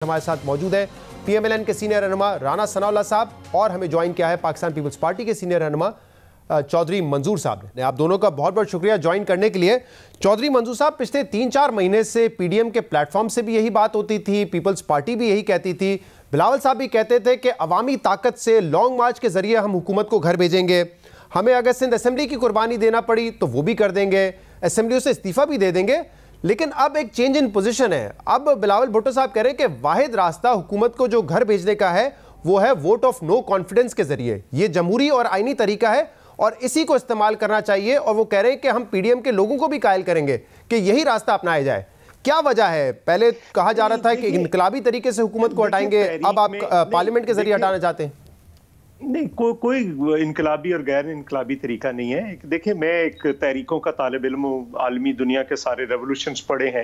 हमारे साथ मौजूद है पीएमएलएन के सीनियर रहनुमा राना सनाउल्लाह साहब और हमें ज्वाइन किया है पाकिस्तान पीपल्स पार्टी के सीनियर रहनुमा चौधरी मंजूर साहब ने। आप दोनों का बहुत बहुत शुक्रिया ज्वाइन करने के लिए। चौधरी मंजूर साहब, पिछले 3-4 महीने से पीडीएम के प्लेटफॉर्म से भी यही बात होती थी, पीपल्स पार्टी भी यही कहती थी, बिलावल साहब भी कहते थे कि अवामी ताकत से लॉन्ग मार्च के जरिए हम हुकूमत को घर भेजेंगे, हमें अगर सिंध असेंबली की कुर्बानी देना पड़ी तो वो भी कर देंगे, असेंबलियों से इस्तीफा भी दे देंगे। लेकिन अब एक चेंज इन पोजीशन है। अब बिलावल भुट्टो साहब कह रहे हैं कि वाहिद रास्ता हुकूमत को जो घर भेजने का है वो है वोट ऑफ नो कॉन्फिडेंस के जरिए। ये जमहूरी और आईनी तरीका है और इसी को इस्तेमाल करना चाहिए। और वो कह रहे हैं कि हम पीडीएम के लोगों को भी कायल करेंगे कि यही रास्ता अपनाया जाए। क्या वजह है? पहले कहा जा रहा था कि इनकलाबी तरीके से हुकूमत को हटाएंगे, अब आप पार्लियामेंट के जरिए हटाना चाहते हैं। नहीं, कोई इनकलाबी और गैर इनकलाबी तरीका नहीं है। देखिए, मैं एक तहरीकों का तालिब इल्म हूं, आलमी दुनिया के सारे रेवोल्यूशंस पढ़े हैं,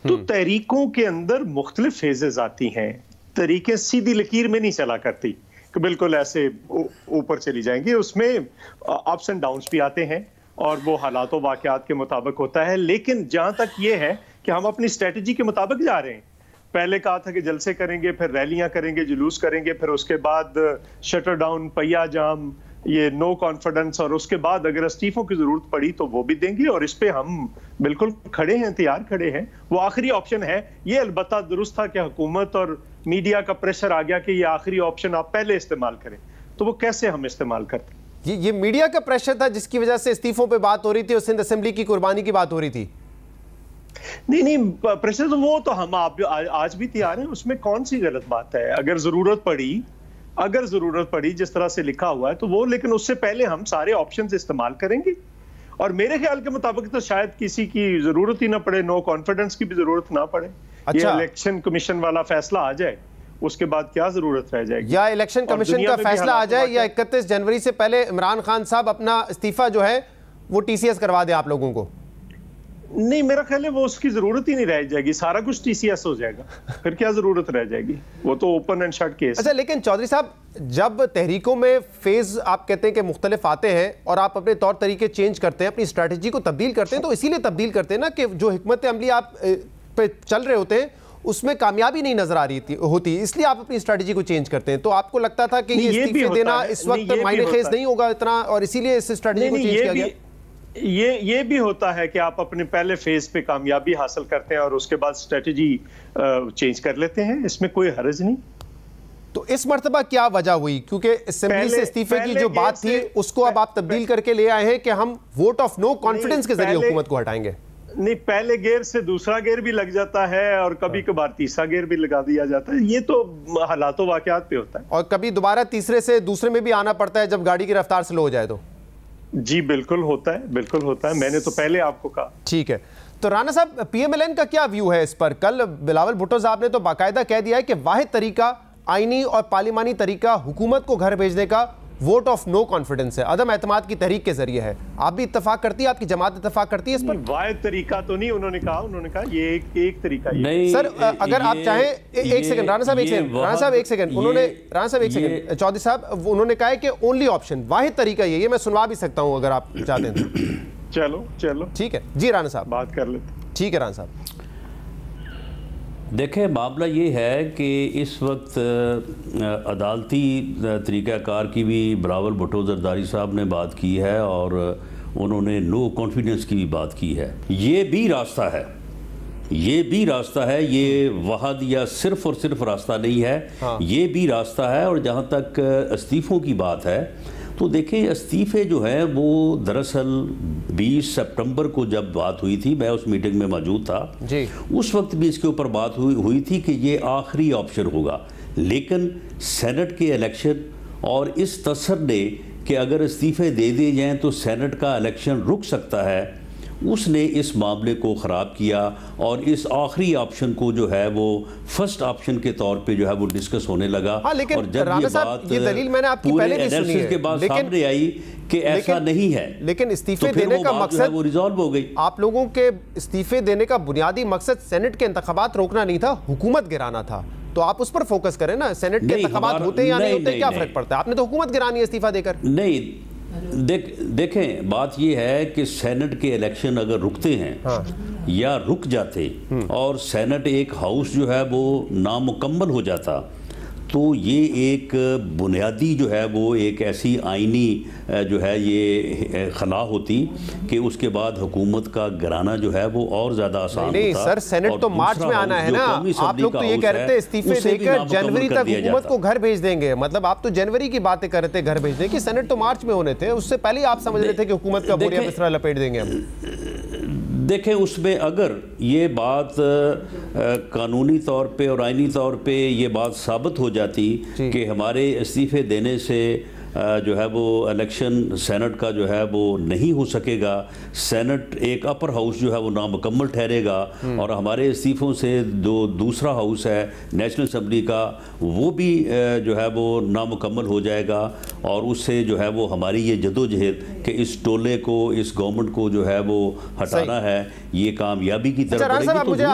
तो तहरीकों के अंदर मुख्तलिफ फेजेस आती हैं। तहरीकें सीधी लकीर में नहीं चला करती कि बिल्कुल ऐसे ऊपर चली जाएंगी, उसमें अप्स एंड डाउन्स भी आते हैं और वो हालात व वाक़यात के मुताबिक होता है। लेकिन जहां तक ये है कि हम अपनी स्ट्रेटजी के मुताबिक जा रहे हैं। पहले कहा था कि जलसे करेंगे, फिर रैलियां करेंगे, जुलूस करेंगे, फिर उसके बाद शटर डाउन, पहिया जाम, ये नो कॉन्फिडेंस, और उसके बाद अगर इस्तीफों की जरूरत पड़ी तो वो भी देंगे। और इस पे हम बिल्कुल खड़े हैं, तैयार खड़े हैं। वो आखिरी ऑप्शन है। ये अलबत्ता दुरुस्त था कि हुकूमत और मीडिया का प्रेशर आ गया कि ये आखिरी ऑप्शन आप पहले इस्तेमाल करें, तो वो कैसे हम इस्तेमाल करते? ये मीडिया का प्रेशर था जिसकी वजह से इस्तीफों पे बात हो रही थी और सिंध असेंबली की कुर्बानी की बात हो रही थी। नहीं, प्रेशर तो वो तो हम आज भी तैयार हैं, उसमें कौन सी गलत बात है। अगर जरूरत पड़ी जिस तरह से लिखा हुआ है तो वो, लेकिन उससे पहले हम सारे ऑप्शंस इस्तेमाल करेंगे। और मेरे ख्याल के मुताबिक तो शायद किसी की जरूरत ही ना पड़े, नो कॉन्फिडेंस की भी जरूरत ना पड़े। ये इलेक्शन कमीशन वाला फैसला आ जाए, उसके बाद क्या जरूरत रह जाएगी? या इलेक्शन कमीशन का फैसला आ जाए या 31 जनवरी से पहले इमरान खान साहब अपना इस्तीफा जो है वो टीसीएस करवा दे आप लोगों को। नहीं, मेरा ख्याल है वो उसकी जरूरत ही नहीं रह जाएगी, सारा कुछ टीसीएस हो जाएगा, फिर क्या जरूरत रह जाएगी? वो तो ओपन एंड शट केस। अच्छा, लेकिन चौधरी साहब, जब तहरीकों में फेज आप कहते हैं कि मुख्तलिफ आते हैं और आप अपने तौर तरीके चेंज करते हैं, अपनी स्ट्रैटेजी को तब्दील करते हैं, तो इसीलिए तब्दील करते हैं ना कि जो हिकमत अमली आप पे चल रहे होते हैं उसमें कामयाबी नहीं नजर आ रही होती, इसलिए आप अपनी स्ट्रैटेजी को चेंज करते हैं। तो आपको लगता था कि ये इस्तीफे देना इस वक्त मायने खेज नहीं होगा इतना, और इसीलिए इस स्ट्रैटेजी को चेंज किया गया। ये भी होता है कि आप अपने पहले फेज पे कामयाबी हासिल करते हैं और उसके बाद स्ट्रेटजी चेंज कर लेते हैं, इसमें कोई हर्ज नहीं। तो इस मर्तबा क्या वजह हुई? क्योंकि असेंबली से इस्तीफे की जो बात थी उसको अब आप तब्दील करके ले आए हैं कि हम वोट ऑफ नो कॉन्फिडेंस के जरिए हुकूमत को हटाएंगे। नहीं, पहले गेयर से दूसरा गेयर भी लग जाता है और कभी कभार तीसरा गेयर भी लगा दिया जाता है। ये तो हालातों वाकयात पे होता है। और कभी दोबारा तीसरे से दूसरे में भी आना पड़ता है जब गाड़ी की रफ्तार स्लो हो जाए तो। जी बिल्कुल होता है, बिल्कुल होता है। मैंने तो पहले आपको कहा। ठीक है, तो राना साहब, पीएमएलएन का क्या व्यू है इस पर? कल बिलावल भुट्टो साहब ने तो बाकायदा कह दिया है कि वाहिद तरीका आईनी और पार्लिमानी तरीका हुकूमत को घर भेजने का वोट ऑफ नो कॉन्फिडेंस है, अदम एतमाद की तहरीक के जरिए है। आप भी इत्तफाक करती है, आपकी जमात इत्तफाक करती है इस पर? वाहिद तरीका तो नहीं, उन्होंने कहा ये एक तरीका नहीं। सर, अगर आप चाहें एक सेकंड, राना साहब एक सेकंड, चौधरी साहब उन्होंने कहा है कि ओनली ऑप्शन वाहिद तरीका ये मैं सुनवा भी सकता हूं अगर आप चाहते हैं तो। चलो ठीक है जी राना साहब, बात कर लेते। ठीक है राना साहब। देखें, मामला ये है कि इस वक्त अदालती तरीक़ाकार की भी बिलावल भुट्टो ज़रदारी साहब ने बात की है और उन्होंने नो कॉन्फिडेंस की भी बात की है। ये भी रास्ता है, ये वहाद या सिर्फ़ और सिर्फ रास्ता नहीं है। हाँ। ये भी रास्ता है। और जहाँ तक इस्तीफ़ों की बात है तो देखें, इस्तीफ़े जो है वो दरअसल 20 सितंबर को जब बात हुई थी, मैं उस मीटिंग में मौजूद था जी। उस वक्त भी इसके ऊपर बात हुई थी कि ये आखिरी ऑप्शन होगा। लेकिन सेनेट के इलेक्शन और इस तसर ने कि अगर इस्तीफ़े दे दिए जाएँ तो सेनेट का इलेक्शन रुक सकता है, उसने इस मामले को ख़राब किया और इस आखिरी ऑप्शन को जो है वो फर्स्ट ऑप्शन के तौर पे जो है वो डिस्कस होने लगा। हाँ, लेकिन और जब ये बात दलील मैंने आपकी पहले भी सुनी है, के बाद सामने आई कि ऐसा नहीं है, लेकिन इस्तीफे देने का मकसद वो रिजॉल्व हो गई। आप लोगों के इस्तीफे देने का बुनियादी मकसद सेनेट के इंतखाबात रोकना नहीं था, हुकूमत गिराना था। तो आप उस पर फोकस करें ना, सेनेट के इंतखाबात होते हैं या नहीं होते, क्या फर्क पड़ता है? आपने तो हुकूमत गिरानी है इस्तीफा देकर। नहीं, देखें, बात यह है कि सेनेट के इलेक्शन अगर रुकते हैं, हाँ। या रुक जाते और सेनेट एक हाउस जो है वो नामुकम्मल हो जाता, तो ये एक बुनियादी जो है वो एक ऐसी आइनी जो है ये खला होती कि उसके बाद हुकूमत का गिराना जो है वो और ज़्यादा आसान नहीं होता। सर, सेनेट तो मार्च में आना है ना। आप लोग तो ये कह रहे थे इस्तीफे देकर जनवरी तक हुकूमत को घर भेज देंगे, मतलब आप तो जनवरी की बातें कर रहे थे घर भेजने की, सेनेट तो मार्च में होने थे, उससे पहले ही आप समझ रहे थे कि हुकूमत का बोरिया बिस्तरा लपेट देंगे हम। देखें, उसमें अगर ये बात कानूनी तौर पे और आइनी तौर पे ये बात साबित हो जाती कि हमारे इस्तीफे देने से जो है वो इलेक्शन सेनेट का जो है वो नहीं हो सकेगा, सेनेट एक अपर हाउस जो है वो नामुकम्मल ठहरेगा और हमारे इस्तीफों से जो दूसरा हाउस है नेशनल असम्बली का वो भी जो है वो नामुकम्मल हो जाएगा और उससे जो है वो हमारी ये जदोजहद कि इस टोले को, इस गवर्नमेंट को जो है वो हटाना है, ये कामयाबी की तरफ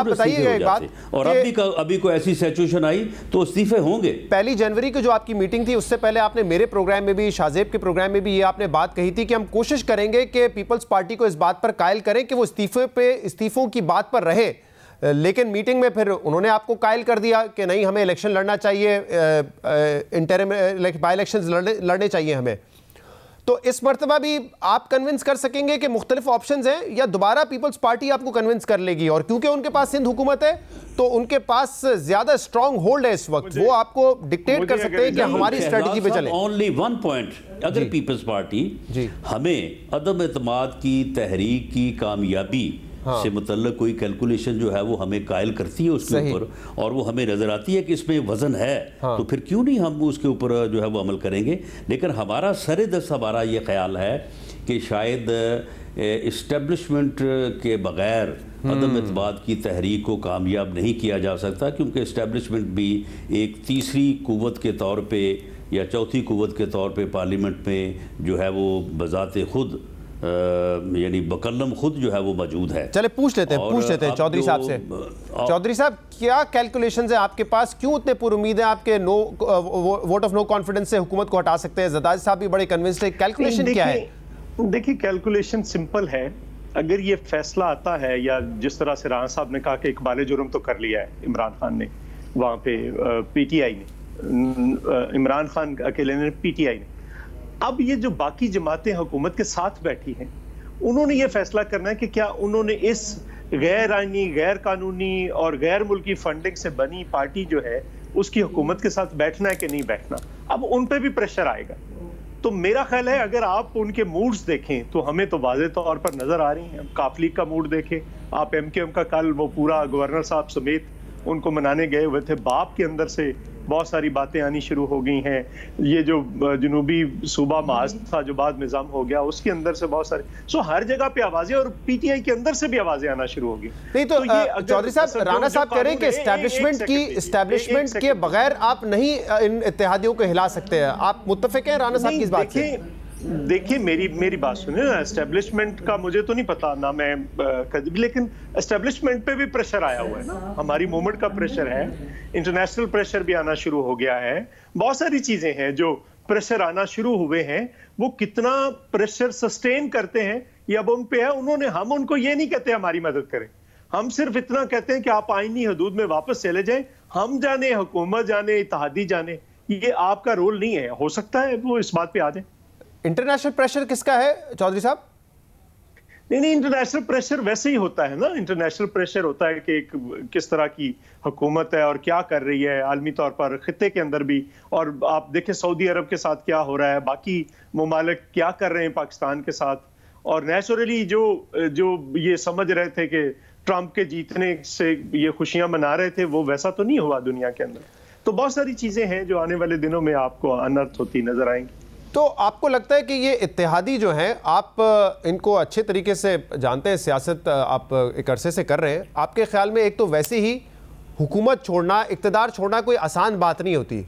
बढ़ेगी। और अभी कोई ऐसी सिचुएशन आई तो इस्तीफे होंगे। 1 जनवरी को जो आपकी मीटिंग थी उससे पहले आपने मेरे प्रोग्राम में भी, शाहजेब के प्रोग्राम में भी ये आपने बात कही थी कि हम कोशिश करेंगे कि पीपल्स पार्टी को इस बात पर कायल करें कि वो इस्तीफों की बात पर रहे, लेकिन मीटिंग में फिर उन्होंने आपको कायल कर दिया कि नहीं, हमें इलेक्शन लड़ना चाहिए, इंटरिम बाई इलेक्शंस लड़ने चाहिए हमें। तो इस मर्तबा भी आप कन्विंस कर सकेंगे कि मुख्तलिफ ऑप्शंस हैं, या दोबारा पीपल्स पार्टी आपको कन्विंस कर लेगी? और क्योंकि उनके पास सिंध हुकूमत है तो उनके पास ज्यादा स्ट्रांग होल्ड है इस वक्त, वो आपको डिक्टेट कर सकते हैं कि हमारी स्ट्रेटजी पे चलें। ओनली वन पॉइंट, अगर पीपल्स पार्टी हमें अदम एतमाद की तहरीक की कामयाबी से मुतल्लिक कोई कैलकुलेशन जो है वो हमें कायल करती है उसके ऊपर और वो हमें नजर आती है कि इसमें वजन है, तो फिर क्यों नहीं हम उसके ऊपर जो है वो अमल करेंगे। लेकिन हमारा सर-ए-दस्त हमारा ये ख्याल है कि शायद इस्टेब्लिशमेंट के बगैर अदम एतमाद की तहरीक को कामयाब नहीं किया जा सकता, क्योंकि इस्टेब्लिशमेंट भी एक तीसरी कुव्वत के तौर पे या चौथी कुव्वत के तौर पे पार्लियामेंट में जो है वो बजाते खुद यानी बकल्लम खुद जो है वो मौजूद है। चले पूछ लेते हैं चौधरी साहब से। चौधरी साहब, क्या कैलकुलेशंस है आपके पास? क्यों इतने पुरुमीद हैं आपके वोट ऑफ नो कॉन्फिडेंस से हुकूमत को हटा सकते हैं? जरदारी साहब भी बड़े कन्विंस्ड है, कैलकुलेशन क्या है? देखिए, कैलकुलेशन सिंपल है। अगर ये फैसला आता है, या जिस तरह से राणा साहब ने कहा कि इकबाल जुर्म तो कर लिया है इमरान खान ने, वहाँ पे पीटीआई ने, इमरान खान अकेले ने, पीटीआई ने, अब ये जो बाकी जमातें हुकूमत के साथ बैठी हैं, उन्होंने ये फैसला करना है कि क्या उन्होंने इस गैर आईनी, गैर कानूनी और गैर मुल्की फंडिंग से बनी पार्टी जो है उसकी हुकूमत के साथ बैठना है कि नहीं बैठना। अब उन पे भी प्रेशर आएगा। तो मेरा ख्याल है अगर आप उनके मूड्स देखें तो हमें तो वाज़े तौर पर नजर आ रही हैं। काफ लीग का मूड देखें आप, एमकेएम का कल वो पूरा गवर्नर साहब समेत उनको मनाने गए हुए थे, बाप के अंदर से बहुत सारी बातें आनी शुरू हो गई हैं। ये जो जनूबी सूबा माज था जो बाद निजाम हो गया, उसके अंदर से बहुत सारे, हर जगह पे आवाजें, और पीटीआई के अंदर से भी आवाजें आना शुरू हो गई। नहीं तो चौधरी साहब, राणा साहब कह रहे हैं कि एस्टैब्लिशमेंट के बगैर आप नहीं इन इत्तेहादियों को हिला सकते हैं। आप मुत्तफिक हैं राणा साहब की इस बात से? देखिए, मेरी बात सुनिए ना। एस्टेब्लिशमेंट का मुझे तो नहीं पता ना, मैं कभी, लेकिन एस्टेब्लिशमेंट पे भी प्रेशर आया हुआ है ना। हमारी मूवमेंट का प्रेशर है, इंटरनेशनल प्रेशर भी आना शुरू हो गया है, बहुत सारी चीजें हैं जो प्रेशर आना शुरू हुए हैं। वो कितना प्रेशर सस्टेन करते हैं ये अब उन पे है। हम उनको ये नहीं कहते हमारी मदद करें, हम सिर्फ इतना कहते हैं कि आप आईनी हदूद में वापस चले जाएं। हम जाने, हुकूमत जाने, इत्तेहादी जाने, ये आपका रोल नहीं है। हो सकता है वो इस बात पे आ जाए। इंटरनेशनल प्रेशर किसका है चौधरी साहब? नहीं, इंटरनेशनल प्रेशर वैसे ही होता है ना। इंटरनेशनल प्रेशर होता है कि किस तरह की हुकूमत है और क्या कर रही है आलमी तौर पर, खित्ते के अंदर भी। और आप देखें सऊदी अरब के साथ क्या हो रहा है, बाकी ममालिक क्या कर रहे हैं पाकिस्तान के साथ। और नेचुरली जो ये समझ रहे थे कि ट्रंप के जीतने से ये खुशियां मना रहे थे, वो वैसा तो नहीं हुआ दुनिया के अंदर। तो बहुत सारी चीजें हैं जो आने वाले दिनों में आपको अनर्थ होती नजर आएंगी। तो आपको लगता है कि ये इत्तेहादी जो हैं, आप इनको अच्छे तरीके से जानते हैं, सियासत आप एक अरसे से कर रहे हैं, आपके ख्याल में एक तो वैसे ही हुकूमत छोड़ना, इक़्तिदार छोड़ना कोई आसान बात नहीं होती,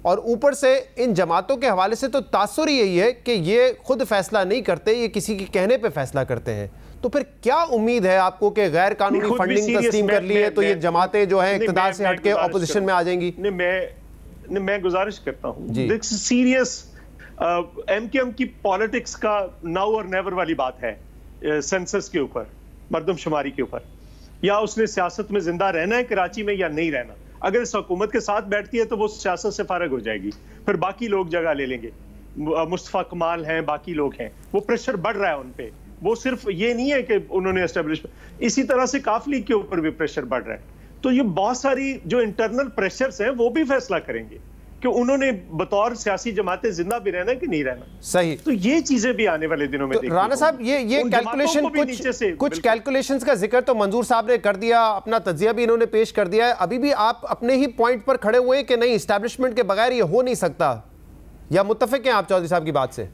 और ऊपर से इन जमातों के हवाले से तो तासुर यही है कि ये खुद फैसला नहीं करते, ये किसी के कहने पे फैसला करते हैं। तो फिर क्या उम्मीद है आपको कि गैर कानूनी फंडिंग तस्लीम कर ली है तो ये जमातें जो हैं इक़्तिदार से हटके ऑपोजिशन में आ जाएंगी? मैं गुजारिश करता हूँ, सीरियस एमकेएम की पॉलिटिक्स का नाउ और नेवर वाली बात है सेंसस के ऊपर, मर्दमशुमारी के ऊपर। या उसने सियासत में जिंदा रहना है कराची में या नहीं रहना। अगर इस हुकूमत के साथ बैठती है तो वो सियासत से फारग हो जाएगी, फिर बाकी लोग जगह ले लेंगे। मुस्तफा कमाल हैं, बाकी लोग हैं, वो प्रेशर बढ़ रहा है उन पे। वो सिर्फ ये नहीं है कि उन्होंने एस्टेब्लिश, इसी तरह से काफ लीग के ऊपर भी प्रेशर बढ़ रहा है। तो ये बहुत सारी जो इंटरनल प्रेशर्स हैं वो भी फैसला करेंगे कि उन्होंने बतौर सियासी जमातें जिंदा भी रहना कि नहीं रहना। सही। तो ये चीजें भी आने वाले दिनों में तो राणा साहब ये कैलकुलेशन कुछ कैलकुलेशंस का जिक्र तो मंजूर साहब ने कर दिया, अपना तज्जिया भी इन्होंने पेश कर दिया है। अभी भी आप अपने ही पॉइंट पर खड़े हुए हैं कि नहीं, एस्टैब्लिशमेंट के बगैर ये हो नहीं सकता, या मुत्तफिक हैं आप चौधरी साहब की बात से?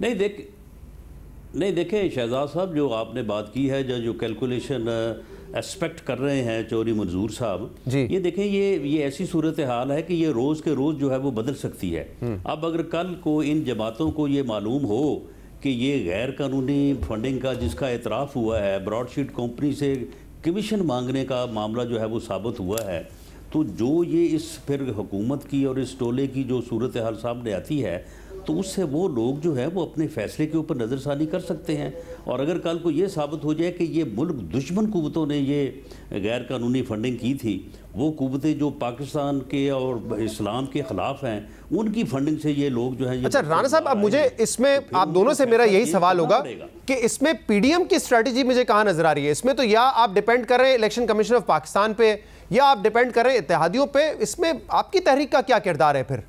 नहीं देखें शहजाद साहब, जो आपने बात की है, जो कैलकुलेशन एस्पेक्ट कर रहे हैं चौधरी मंजूर साहब, ये देखें ये ऐसी सूरत हाल है कि ये रोज़ के रोज़ जो है वो बदल सकती है। अब अगर कल को इन जमातों को ये मालूम हो कि ये गैर कानूनी फंडिंग का जिसका एतराफ़ हुआ है, ब्रॉडशीट कंपनी से कमीशन मांगने का मामला जो है वो साबित हुआ है, तो जो ये इस फिर हुकूमत की और इस टोले की जो सूरत हाल सामने आती है, तो उससे वो लोग जो है वो अपने फैसले के ऊपर नज़रसानी कर सकते हैं। और अगर कल को ये साबित हो जाए कि ये मुल्क दुश्मन कुव्वतों ने ये गैर कानूनी फंडिंग की थी, वो कुव्वतें जो पाकिस्तान के और इस्लाम के ख़िलाफ़ हैं, उनकी फंडिंग से ये लोग जो है। अच्छा राणा साहब, अब मुझे इसमें तो आप दोनों से मेरा यही सवाल होगा कि इसमें पीडीएम की स्ट्रेटजी मुझे कहाँ नजर आ रही है? इसमें तो या आप डिपेंड कर रहे हैं इलेक्शन कमीशन ऑफ पाकिस्तान पे, या आप डिपेंड कर रहे हैं इत्तेहादियों पे। इसमें आपकी तहरीक का क्या किरदार है फिर?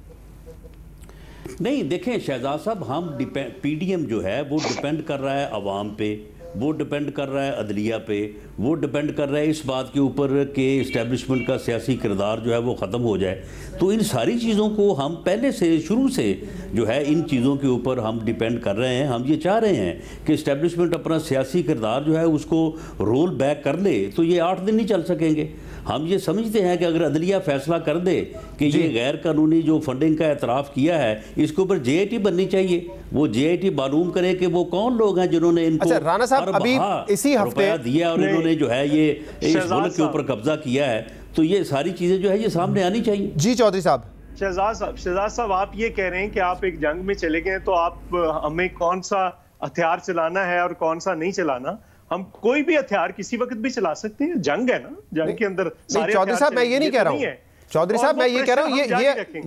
नहीं देखें शहजाद साहब, हम पीडीएम जो है वो डिपेंड कर रहा है अवाम पे, वो डिपेंड कर रहा है अदलिया पे, वो डिपेंड कर रहा है इस बात के ऊपर कि इस्टेब्लिशमेंट का सियासी किरदार जो है वो ख़त्म हो जाए। तो इन सारी चीज़ों को हम पहले से शुरू से जो है इन चीज़ों के ऊपर हम डिपेंड कर रहे हैं। हम ये चाह रहे हैं कि इस्टेब्लिशमेंट अपना सियासी किरदार जो है उसको रोल बैक कर ले, तो ये 8 दिन नहीं चल सकेंगे। हम ये समझते हैं कि अगर अदलिया फैसला कर दे कि ये गैर कानूनी जो फंडिंग का एतराफ़ किया है, इसके ऊपर JIT बननी चाहिए। वो JIT मालूम करे कि वो कौन लोग हैं जिन्होंने इनको राणा साहब अभी इसी हफ्ते दिया और इन्होंने जो है ये इस मुल्क के ऊपर कब्जा किया है। तो ये सारी चीज़ें जो है ये सामने आनी चाहिए। जी चौधरी साहब। शहजाद साहब, आप ये कह रहे हैं कि आप एक जंग में चले गए, तो आप हमें कौन सा हथियार चलाना है और कौन सा नहीं चलाना? हम कोई भी हथियार किसी वक्त भी चला सकते हैं, जंग है ना, जंग के अंदर सारे। चौधरी साहब मैं ये नहीं कह रहा हूँ, चौधरी साहब मैं ये कह रहा हूँ,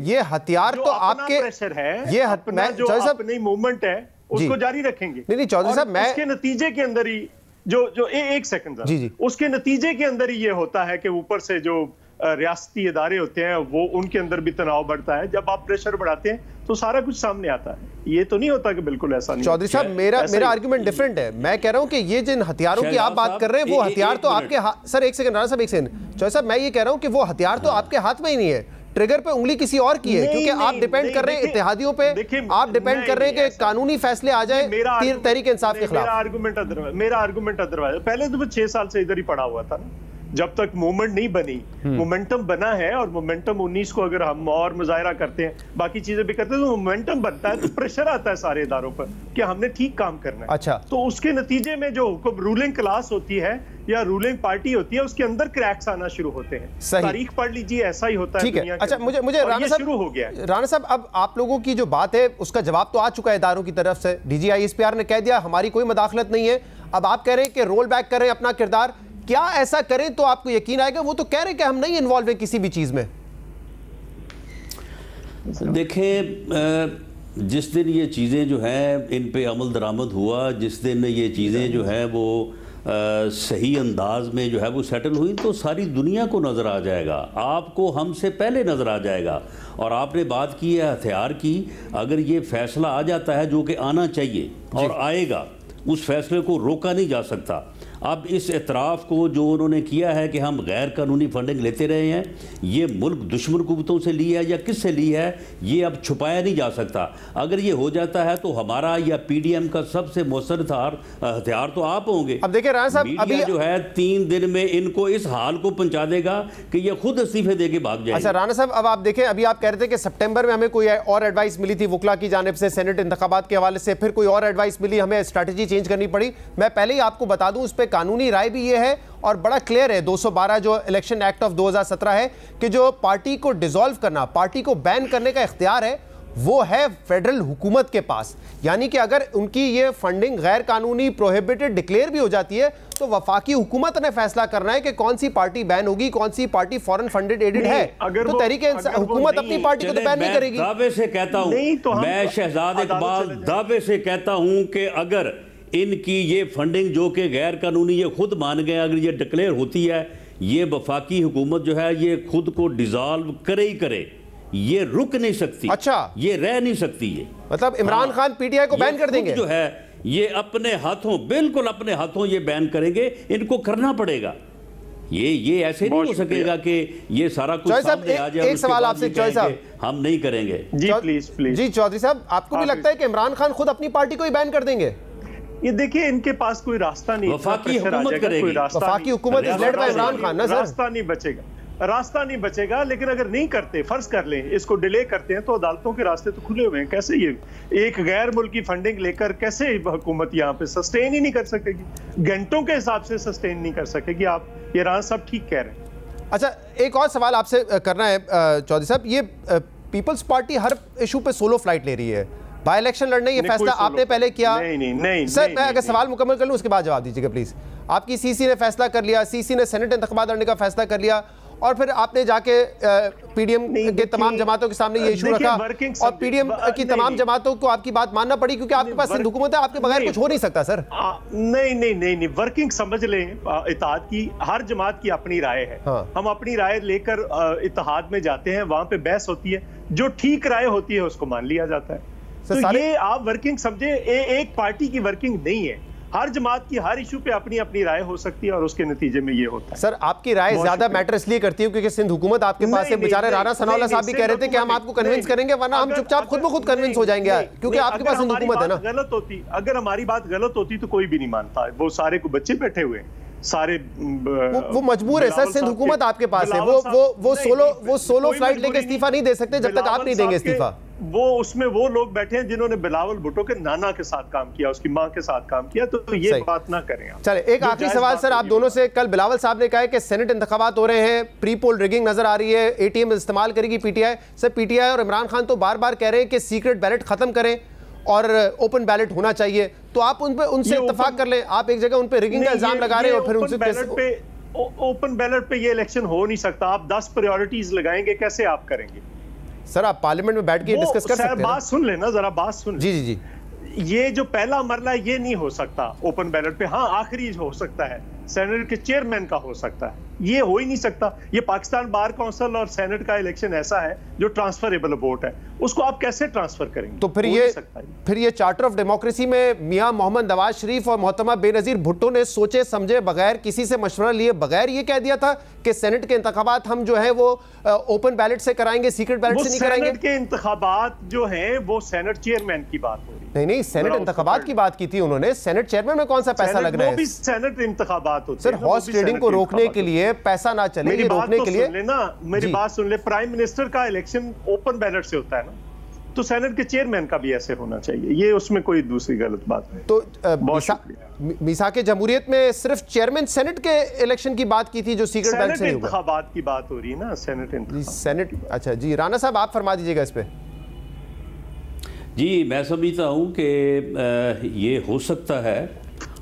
ये हथियार तो आपके प्रेशर है, ये जो अपनी मूवमेंट है उसको जारी रखेंगे। नहीं चौधरी साहब, मैं उसके नतीजे के अंदर ही जो एक सेकंड जी, उसके नतीजे के अंदर ही ये होता है कि ऊपर से जो रियासती इदारे होते हैं वो उनके अंदर भी तनाव बढ़ता है। जब आप प्रेशर बढ़ाते हैं तो सारा कुछ सामने आता है। ये तो नहीं होता कि बिल्कुल ऐसा नहीं। चौधरी साहब मेरा आर्गुमेंट डिफरेंट है। मैं कह रहा हूं कि ये जिन हथियारों की आप बात कर रहे हैं वो हथियार तो आपके हाथ। सर एक सेकंड राणा साहब, एक सेकंड। चौधरी साहब मैं ये कह रहा हूं कि वो हथियार तो आपके हाथ में ही नहीं है, ट्रिगर पे उंगली किसी और की है, क्योंकि आप डिपेंड कर रहे हैं इत्तेहादियों पे, आप डिपेंड कर रहे हैं कि कानूनी फैसले आ जाए तहरीक इंसाफ के खिलाफ। मेरा आर्गुमेंट अदरवाइज। पहले तो 6 साल से इधर ही पड़ा हुआ था ना, जब तक मूवमेंट नहीं बनी। मोमेंटम बना है, और मोमेंटम 19 को अगर हम और मुजाहरा करते हैं, बाकी चीजें भी करते हैं, तो मोमेंटम बनता है, तो प्रेशर आता है सारे इदारों पर कि हमने ठीक काम करना है। अच्छा, तो उसके नतीजे में जो रूलिंग क्लास होती है या रूलिंग पार्टी होती है, उसके अंदर क्रैक्स आना शुरू होते हैं। तारीख पढ़ लीजिए, ऐसा ही होता है। ठीक है। अच्छा मुझे राणा साहब शुरू हो गया। राणा साहब अब आप लोगों की जो बात है उसका जवाब तो आ चुका है इदारों की तरफ से। DG ISPR ने कह दिया हमारी कोई मुदाखलत नहीं है। अब आप कह रहे हैं कि रोल बैक करें अपना किरदार। क्या ऐसा करें तो आपको यकीन आएगा? वो तो कह रहे हैं कि हम नहीं इन्वॉल्व हैं किसी भी चीज में। देखें जिस दिन ये चीज़ें जो हैं इन पे अमल दरामद हुआ, जिस दिन ये चीज़ें जो हैं वो सही अंदाज में जो है वो सेटल हुई, तो सारी दुनिया को नज़र आ जाएगा, आपको हमसे पहले नज़र आ जाएगा। और आपने बात की है हथियार की, अगर ये फैसला आ जाता है जो कि आना चाहिए और आएगा, उस फैसले को रोका नहीं जा सकता। अब इस एतराफ़ को जो उन्होंने किया है कि हम गैर कानूनी फंडिंग लेते रहे हैं, ये मुल्क दुश्मन कुव्वतों से ली है या किस से ली है, ये अब छुपाया नहीं जा सकता। अगर ये हो जाता है तो हमारा या PDM का सबसे मौसर हथियार तो आप होंगे। अब देखिए राणा साहब, अभी जो है 3 दिन में इनको इस हाल को पहुंचा देगा कि ये खुद इस्तीफे देके भाग जाएंगे। अच्छा राणा साहब, अब आप देखें, अभी आप कह रहे थे कि सितंबर में हमें कोई और एडवाइस मिली थी वुकला की जानिब से, सेनेट इंतखाबात के हवाले से, फिर कोई और एडवाइस मिली, हमें स्ट्रैटेजी चेंज करनी पड़ी। मैं पहले ही आपको बता दूं, उस पर कानूनी राय भी ये है और बड़ा क्लियर है, 212 जो इलेक्शन एक्ट ऑफ 2017 है कि जो पार्टी को डिसॉल्व करना, पार्टी को बैन करने का इख्तियार है, वो है फेडरल हुकूमत के पास। यानी कि अगर उनकी ये फंडिंग गैर कानूनी प्रोहिबिटेड डिक्लेयर भी हो जाती है तो वफाकी हुकूमत ने फैसला करना है कि कौन सी पार्टी बैन होगी, कौन सी पार्टी फॉरेन फंडेड एडेड है। तो तहरीक हुकूमत अपनी पार्टी को तो बैन नहीं करेगी। दावे से कहता हूं, मैं शहजाद इकबाल दावे से कहता हूं कि अगर इनकी ये फंडिंग जो कि गैर कानूनी ये खुद मान गए, अगर ये डिक्लेयर होती है, ये वफाकी हुकूमत जो है ये खुद को डिसॉल्व करे ही करे, ये रुक नहीं सकती। अच्छा, ये रह नहीं सकती। ये मतलब इमरान खान पीटीआई को बैन कर देंगे जो है, ये अपने हाथों, बिल्कुल अपने हाथों ये बैन करेंगे। इनको करना पड़ेगा। ये ऐसे नहीं हो सकेगा कि ये सारा कुछ सामने आ जाए। एक सवाल आपसे चौधरी साहब, हम नहीं करेंगे। जी प्लीज प्लीज। जी चौधरी साहब, आपको भी लगता है कि इमरान खान खुद अपनी पार्टी को ही बैन कर देंगे? ये देखिए, इनके पास कोई रास्ता नहीं, वफाकी हुकूमत करेगी। वफाकी हुकूमत is led by Imran Khan ना सर। रास्ता नहीं बचेगा। लेकिन अगर नहीं करते, फर्ज कर लें इसको डिले करते हैं, तो अदालतों के रास्ते तो खुले हुए हैं। कैसे ये एक गैर मुल्की फंडिंग लेकर कैसे हुकूमत यहाँ पे सस्टेन ही नहीं कर सकेगी, घंटों के हिसाब से सस्टेन नहीं कर सकेगी। आप ये राज साहब ठीक कह रहे हैं। अच्छा, एक और सवाल आपसे करना है चौधरी साहब, ये पीपल्स पार्टी हर इशू पे सोलो फ्लाइट ले रही है। बाई इलेक्शन लड़ने ये फैसला आपने पहले किया? नहीं सर, मैं अगर सवाल मुकम्मल कर लूँ उसके बाद जवाब दीजिएगा प्लीज। आपकी सीसी ने फैसला कर लिया, सीसी ने सेनेट इंतखाबात लड़ने का फैसला कर लिया, और फिर आपने जाके पीडीएम के तमाम जमातों के सामने ये इशू रखा, और पीडीएम की तमाम जमातों को आपकी बात मानना पड़ी, क्योंकि आपके पास सिंध हुकूमत है, आपके बगैर कुछ हो नहीं सकता सर। नहीं, वर्किंग समझ लें। इत्तेहाद की हर जमात की अपनी राय है। हम अपनी राय लेकर इत्तेहाद में जाते हैं, वहां पे बहस होती है, जो ठीक राय होती है उसको मान लिया जाता है। तो ये आप वर्किंग समझे, एक पार्टी की वर्किंग नहीं है। हर जमात की हर इशू पे अपनी अपनी राय हो सकती है, और उसके नतीजे में ये होता है। सर, आपकी राय ज्यादा मैटर इसलिए करती है क्योंकि सिंध हुकूमत आपके पास है। बेचारे राना सनाउल्लाह साहब भी कह रहे थे कि हम आपको कन्विंस करेंगे, वरना हम चुपचाप खुद ब खुद कन्विंस हो जाएंगे, क्योंकि आपके पास सिंध हुकूमत है ना। गलत होती, अगर हमारी बात गलत होती तो कोई भी नहीं मानता। वो सारे को बच्चे बैठे हुए सारे, वो मजबूर है सर। सिंध हुकूमत आपके पास है, वो सोलो फ्लाइट लेके इस्तीफा नहीं दे सकते जब तक आप नहीं देंगे इस्तीफा। वो उसमें वो लोग बैठे हैं जिन्होंने बिलावल भुट्टो के नाना के साथ काम किया, उसकी मां के साथ काम किया, तो ये बात ना करें आप। चले, एक आखिरी सवाल सर आप दोनों से। कल बिलावल साहब ने कहा है कि सेनेट इंतखाबात हो रहे हैं, प्री पोल रिगिंग नजर आ रही है, एटीएम इस्तेमाल करेगी पीटीआई। सर, पीटीआई और इमरान खान तो बार बार कह रहे हैं कि सीक्रेट बैलेट खत्म करें और ओपन बैलेट होना चाहिए, तो आप उनसे इत्तेफाक कर लें। आप एक जगह उन पे रिगिंग का इल्जाम लगा रहे हैं और फिर उनसे ओपन बैलेट पे ये इलेक्शन हो नहीं सकता। आप 10 प्रायोरिटीज लगाएंगे, कैसे आप करेंगे? सर, आप पार्लियामेंट में बैठ के डिस्कस कर सकते हैं। बात सुन लेना जरा, बात सुन। जी। ये जो पहला मरला ये नहीं हो सकता ओपन बैलेट पे। हाँ, आखिरी हो सकता है, सेनेट के चेयरमैन का हो सकता है, ये हो ही नहीं सकता। ये पाकिस्तान बार काउंसिल और सेनेट का इलेक्शन ऐसा है जो ट्रांसफरेबल वोट है, उसको आप कैसे ट्रांसफर करेंगे? तो फिर ये चार्टर ऑफ डेमोक्रेसी में मियां मोहम्मद नवाज शरीफ और मोहतरमा बेनजीर भुट्टो ने सोचे समझे बगैर, किसी से मशवरा लिए बगैर ये कह दिया था कि सेनेट के इंतखाबात हम जो है वो ओपन बैलेट से कराएंगे, सीक्रेट बैलेट से नहीं कराएंगे। सेनेट के इंतखाबात जो हैं वो सेनेट चेयरमैन की बात हो रही। नहीं, सेनेट इंतखाबात की बात की थी उन्होंने। सेनेट चेयरमैन में कौन सा पैसा लग रहा है? सेनेट इंतखाबात होते हैं सर, हॉर्स ट्रेडिंग को रोकने के लिए, पैसा ना चले ये रोकने के लिए। मेरी बात सुन ले, प्राइम मिनिस्टर का इलेक्शन ओपन बैलेट से होता है ना, तो सेनेट के चेयरमैन का भी ऐसे होना चाहिए। ये उसमें कोई दूसरी गलत बात नहीं। तो मिसाके जमहूरियत में सिर्फ चेयरमैन सेनेट के इलेक्शन की बात की थी, जो सीक्रेट बैलेट से नहीं होगा। इंतखाबात की बात हो रही है ना, सेनेट। अच्छा जी, राना साहब आप फरमा दीजिएगा इस पे। जी, मैं समझता हूँ कि ये हो सकता है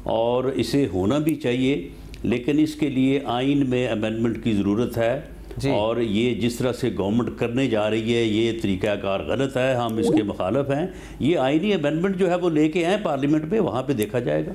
और इसे होना भी चाहिए, लेकिन इसके लिए आइन में अमेंडमेंट की ज़रूरत है। और ये जिस तरह से गवर्नमेंट करने जा रही है, ये तरीक़ाकार गलत है, हम इसके मुखालिफ हैं। ये आइनी अमेंडमेंट जो है वो लेके आए पार्लियामेंट में, वहाँ पे देखा जाएगा।